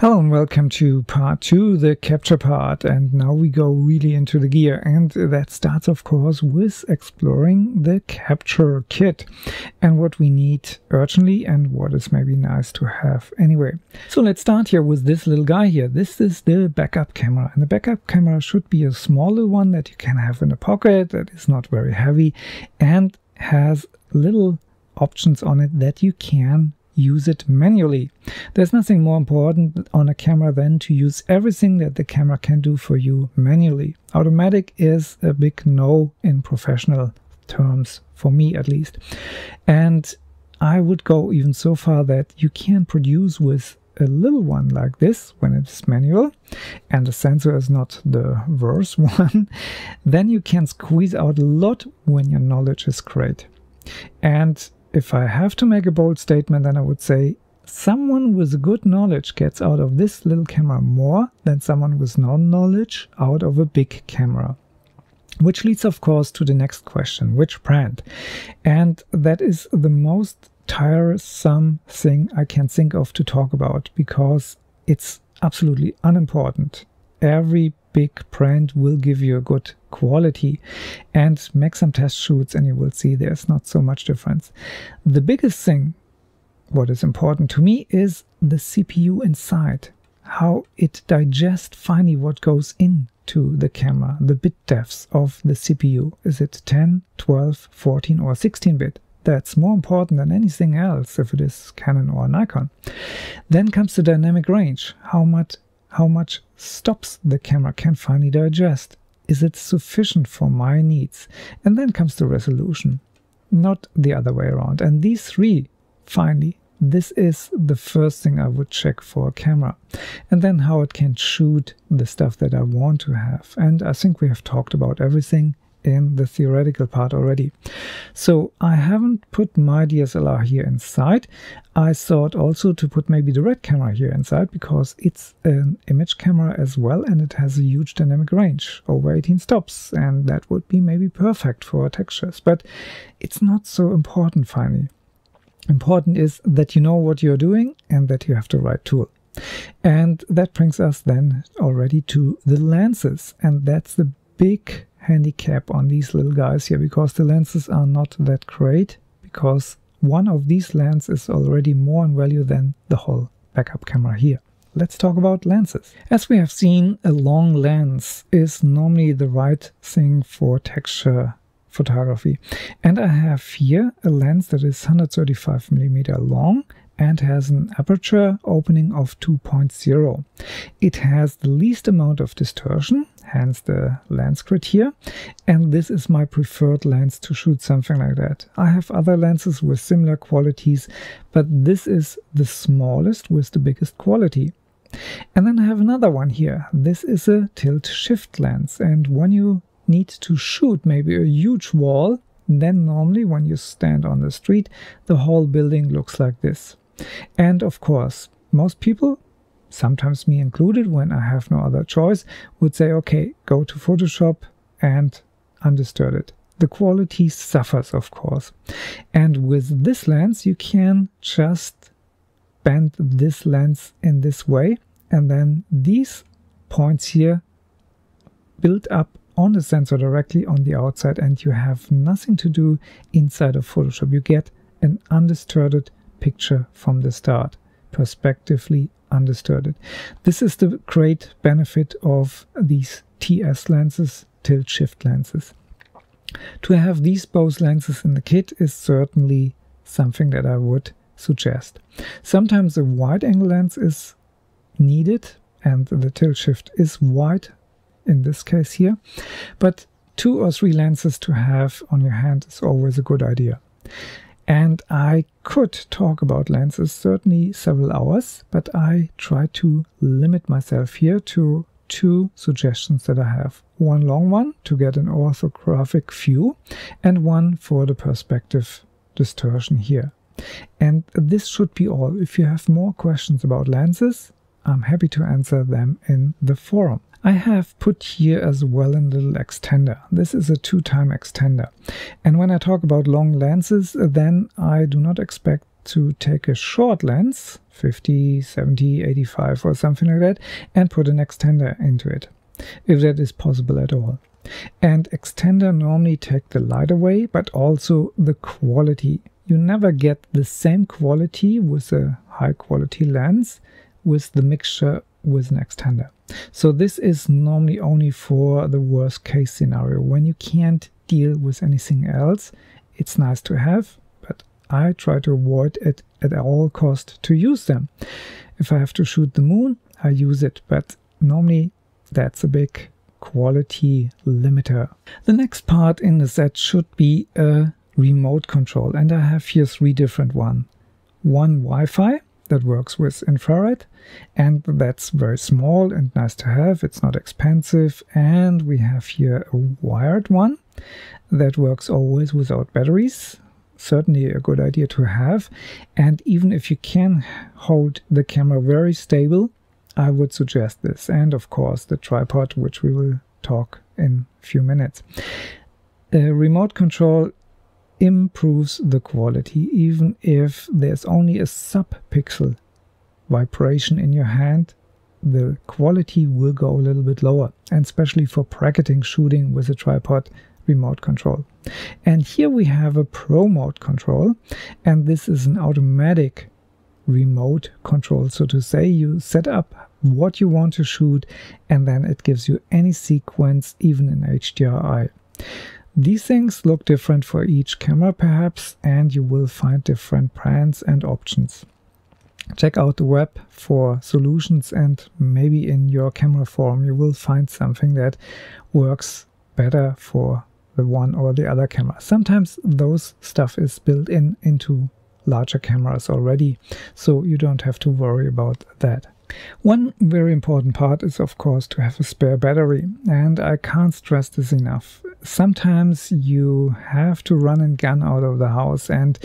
Hello and welcome to part 2, the capture part, and now we go really into the gear, and that starts of course with exploring the capture kit and what we need urgently and what is maybe nice to have anyway. So let's start here with this little guy here. This is the backup camera, and the backup camera should be a smaller one that you can have in a pocket, that is not very heavy and has little options on it that you can use it manually. There's nothing more important on a camera than to use everything that the camera can do for you manually. Automatic is a big no in professional terms, for me at least. And I would go even so far that you can produce with a little one like this when it's manual and the sensor is not the worst one, then you can squeeze out a lot when your knowledge is great. And if I have to make a bold statement, then I would say someone with good knowledge gets out of this little camera more than someone with no knowledge out of a big camera. Which leads, of course, to the next question, which brand? And that is the most tiresome thing I can think of to talk about, because it's absolutely unimportant. Every big brand will give you a good quality, and make some test shoots and you will see there's not so much difference. The biggest thing, what is important to me, is the CPU inside, how it digests finally what goes into the camera, the bit depths of the CPU. Is it 10, 12, 14 or 16 bit? That's more important than anything else if it is Canon or Nikon. Then comes the dynamic range, how much stops the camera can finally digest. Is it sufficient for my needs? And then comes the resolution, not the other way around. And these three, finally, this is the first thing I would check for a camera. And then how it can shoot the stuff that I want to have. And I think we have talked about everything in the theoretical part already. So I haven't put my DSLR here inside. I thought also to put maybe the red camera here inside, because it's an image camera as well and it has a huge dynamic range, over 18 stops, and that would be maybe perfect for textures. But it's not so important finally. Important is that you know what you're doing and that you have the right tool. And that brings us then already to the lenses, and that's the big handicap on these little guys here, because the lenses are not that great, because one of these lenses is already more in value than the whole backup camera here. Let's talk about lenses. As we have seen, a long lens is normally the right thing for texture photography. And I have here a lens that is 135mm long and has an aperture opening of 2.0. It has the least amount of distortion, hence the lens grid here, and this is my preferred lens to shoot something like that. I have other lenses with similar qualities, but this is the smallest with the biggest quality. And then I have another one here. This is a tilt-shift lens, and when you need to shoot maybe a huge wall, then normally when you stand on the street, the whole building looks like this. And of course, most people, sometimes me included, when I have no other choice, would say, okay, go to Photoshop and undistort it. The quality suffers, of course. And with this lens, you can just bend this lens in this way, and then these points here build up on the sensor directly on the outside, and you have nothing to do inside of Photoshop. You get an undistorted picture from the start, perspectively undistorted. This is the great benefit of these TS lenses, tilt-shift lenses. To have these both lenses in the kit is certainly something that I would suggest. Sometimes a wide-angle lens is needed, and the tilt-shift is wide in this case here, but 2 or 3 lenses to have on your hand is always a good idea. And I could talk about lenses certainly several hours, but I try to limit myself here to 2 suggestions that I have. One long one to get an orthographic view, and one for the perspective distortion here. And this should be all. If you have more questions about lenses, I'm happy to answer them in the forum. I have put here as well a little extender. This is a 2-time extender. And when I talk about long lenses, then I do not expect to take a short lens, 50, 70, 85 or something like that, and put an extender into it, if that is possible at all. And extender normally take the light away, but also the quality. You never get the same quality with a high quality lens with the mixture with an extender. So this is normally only for the worst case scenario. When you can't deal with anything else, it's nice to have, but I try to avoid it at all cost to use them. If I have to shoot the moon, I use it, but normally that's a big quality limiter. The next part in the set should be a remote control, and I have here 3 different ones. One Wi-Fi that works with infrared, and that's very small and nice to have. It's not expensive. And we have here a wired one that works always without batteries. Certainly a good idea to have. And even if you can hold the camera very stable, I would suggest this. And of course the tripod, which we will talk in a few minutes. A remote control improves the quality, even if there's only a sub-pixel vibration in your hand, the quality will go a little bit lower, and especially for bracketing shooting with a tripod remote control. And here we have a Pro Mode control, and this is an automatic remote control, so to say. You set up what you want to shoot, and then it gives you any sequence, even in HDRI. These things look different for each camera perhaps, and you will find different brands and options. Check out the web for solutions, and maybe in your camera forum you will find something that works better for the one or the other camera. Sometimes those stuff is built into larger cameras already, so you don't have to worry about that. One very important part is of course to have a spare battery, and I can't stress this enough. Sometimes you have to run and gun out of the house and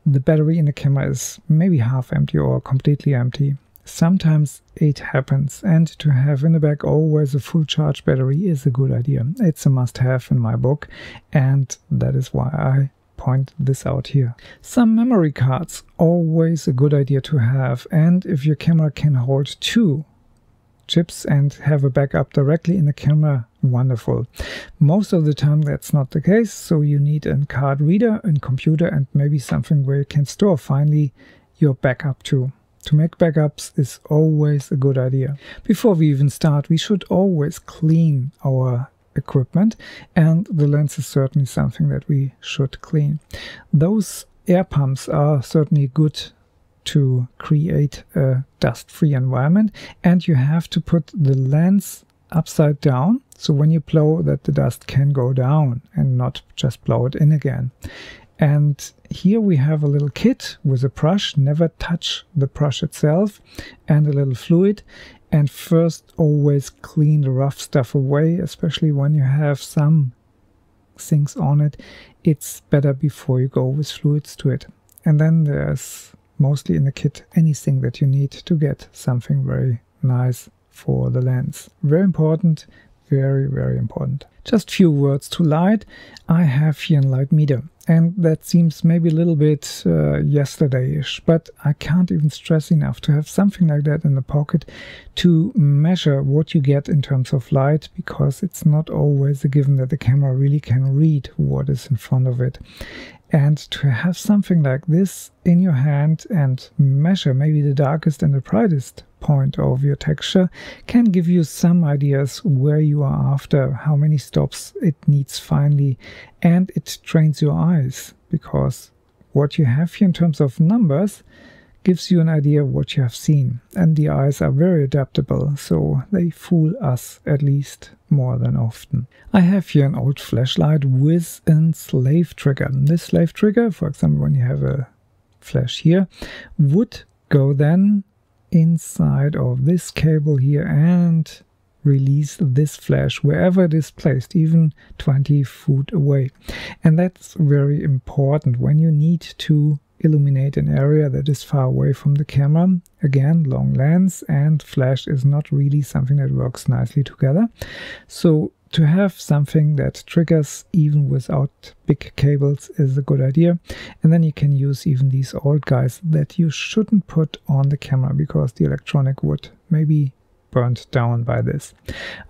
the battery in the camera is maybe half empty or completely empty. Sometimes it happens, and to have in the bag always a full charge battery is a good idea. It's a must-have in my book, and that is why I point this out here. Some memory cards, always a good idea to have, and if your camera can hold 2 chips and have a backup directly in the camera, wonderful. Most of the time that's not the case, so you need a card reader, a computer, and maybe something where you can store finally your backup too. To make backups is always a good idea. Before we even start, we should always clean our equipment, and the lens is certainly something that we should clean. Those air pumps are certainly good to create a dust-free environment, and you have to put the lens upside down, so when you blow that the dust can go down and not just blow it in again. And here we have a little kit with a brush. Never touch the brush itself, and a little fluid. And first always clean the rough stuff away, especially when you have some things on it. It's better before you go with fluids to it. And then there's mostly in the kit anything that you need to get something very nice for the lens. Very important, very, very important. Just few words to light. I have here a light meter, and that seems maybe a little bit yesterday-ish, but I can't even stress enough to have something like that in the pocket to measure what you get in terms of light, because it's not always a given that the camera really can read what is in front of it. And to have something like this in your hand and measure maybe the darkest and the brightest point of your texture can give you some ideas where you are after, how many stops it needs finally, and it trains your eyes, because what you have here in terms of numbers gives you an idea of what you have seen, and the eyes are very adaptable, so they fool us at least more than often. I have here an old flashlight with a slave trigger. This slave trigger, for example, when you have a flash here, would go then inside of this cable here and release this flash wherever it is placed, even 20 feet away. And that's very important when you need to illuminate an area that is far away from the camera. Again, long lens and flash is not really something that works nicely together. So to have something that triggers even without big cables is a good idea. And then you can use even these old guys that you shouldn't put on the camera because the electronic would maybe burnt down by this.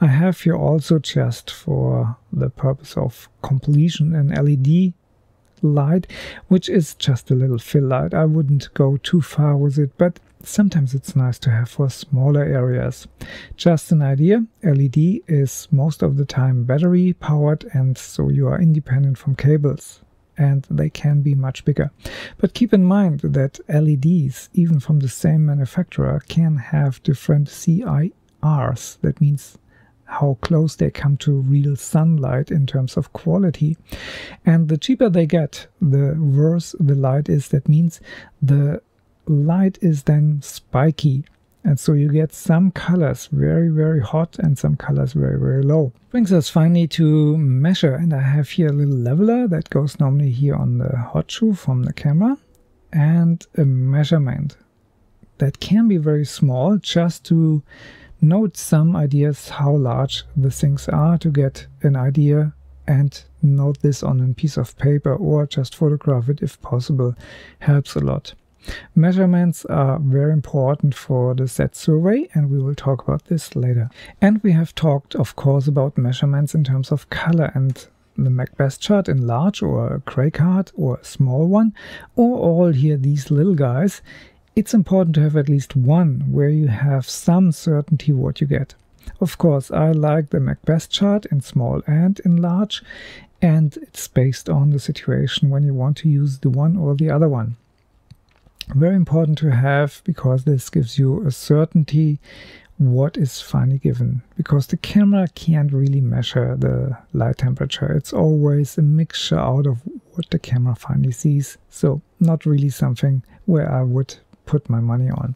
I have here also, just for the purpose of completion, an LED light, which is just a little fill light. I wouldn't go too far with it, but sometimes it's nice to have for smaller areas. Just an idea, LED is most of the time battery powered, and so you are independent from cables, and they can be much bigger. But keep in mind that LEDs, even from the same manufacturer, can have different CIRs. That means how close they come to real sunlight in terms of quality. And the cheaper they get, the worse the light is. That means the light is then spiky. And so you get some colors very, very hot and some colors very, very low. Brings us finally to measure. And I have here a little leveler that goes normally here on the hot shoe from the camera. And a measurement that can be very small, just to note some ideas how large the things are, to get an idea, and note this on a piece of paper or just photograph it if possible. Helps a lot. Measurements are very important for the set survey, and we will talk about this later. And we have talked, of course, about measurements in terms of color, and the Macbeth chart in large, or a gray card, or a small one, or all here these little guys. It's important to have at least one where you have some certainty what you get. Of course, I like the Macbeth chart in small and in large, and it's based on the situation when you want to use the one or the other one. Very important to have, because this gives you a certainty what is finally given, because the camera can't really measure the light temperature. It's always a mixture out of what the camera finally sees, so not really something where I would put my money on.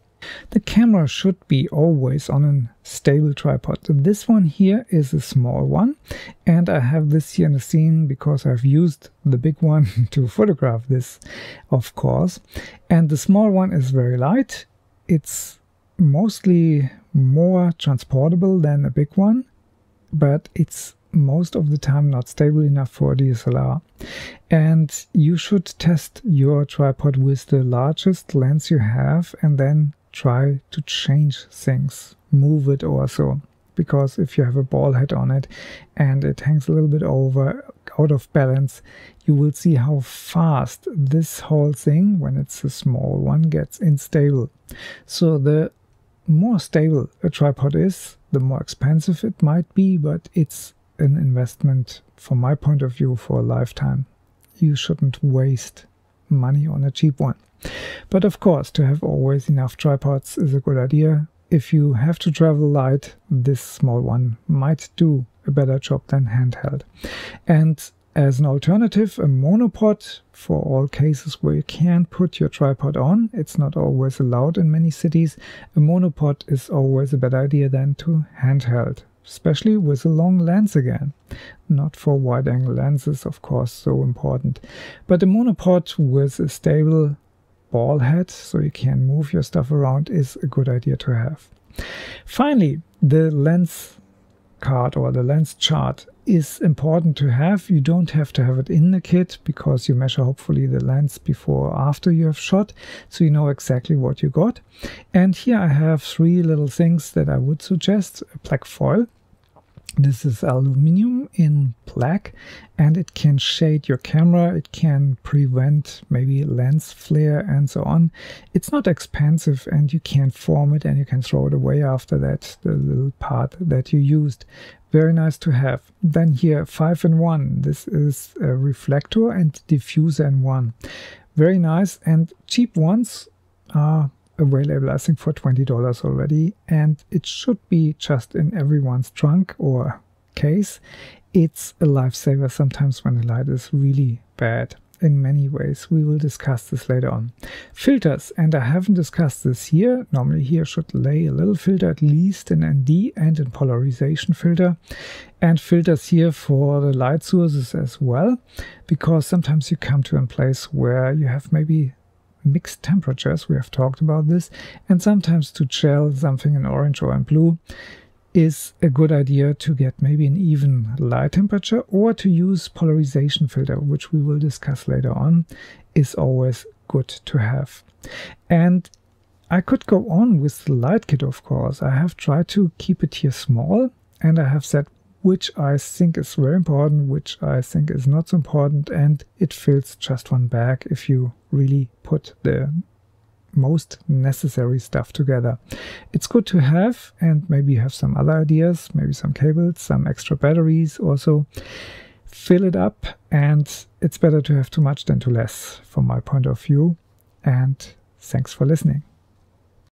The camera should be always on a stable tripod. This one here is a small one, and I have this here in the scene because I've used the big one to photograph this, of course. And the small one is very light. It's mostly more transportable than a big one, but it's most of the time not stable enough for a DSLR. And you should test your tripod with the largest lens you have, and then try to change things, move it or so, because if you have a ball head on it and it hangs a little bit over, out of balance, you will see how fast this whole thing, when it's a small one, gets unstable. So the more stable a tripod is, the more expensive it might be, but it's an investment from my point of view for a lifetime. You shouldn't waste money on a cheap one. But of course, to have always enough tripods is a good idea. If you have to travel light, this small one might do a better job than handheld. And as an alternative, a monopod for all cases where you can't put your tripod on. It's not always allowed in many cities. A monopod is always a better idea than to handheld, especially with a long lens again. Not for wide-angle lenses, of course, so important. But a monopod with a stable ball head, so you can move your stuff around, is a good idea to have. Finally, the lens card or the lens chart is important to have. You don't have to have it in the kit, because you measure hopefully the lens before or after you have shot, so you know exactly what you got. And here I have three little things that I would suggest. A black foil. This is aluminum in black, and it can shade your camera, it can prevent maybe lens flare and so on. It's not expensive, and you can form it and you can throw it away after that, the little part that you used. Very nice to have. Then here, 5-in-1. This is a reflector and diffuser in one. Very nice, and cheap ones are available, I think, for $20 already, and it should be just in everyone's trunk or case. It's a lifesaver sometimes when the light is really bad in many ways. We will discuss this later on. Filters, and I haven't discussed this here. Normally here should lay a little filter, at least an ND and a polarization filter, and filters here for the light sources as well, because sometimes you come to a place where you have maybe mixed temperatures. We have talked about this, and sometimes to gel something in orange or in blue, is a good idea to get maybe an even light temperature, or to use polarization filter, which we will discuss later on, is always good to have. And I could go on with the light kit, of course. I have tried to keep it here small, and I have said which I think is very important, which I think is not so important, and it fills just one bag if you really put the most necessary stuff together. It's good to have, and maybe you have some other ideas, maybe some cables, some extra batteries also. Fill it up, and it's better to have too much than too less from my point of view. And thanks for listening.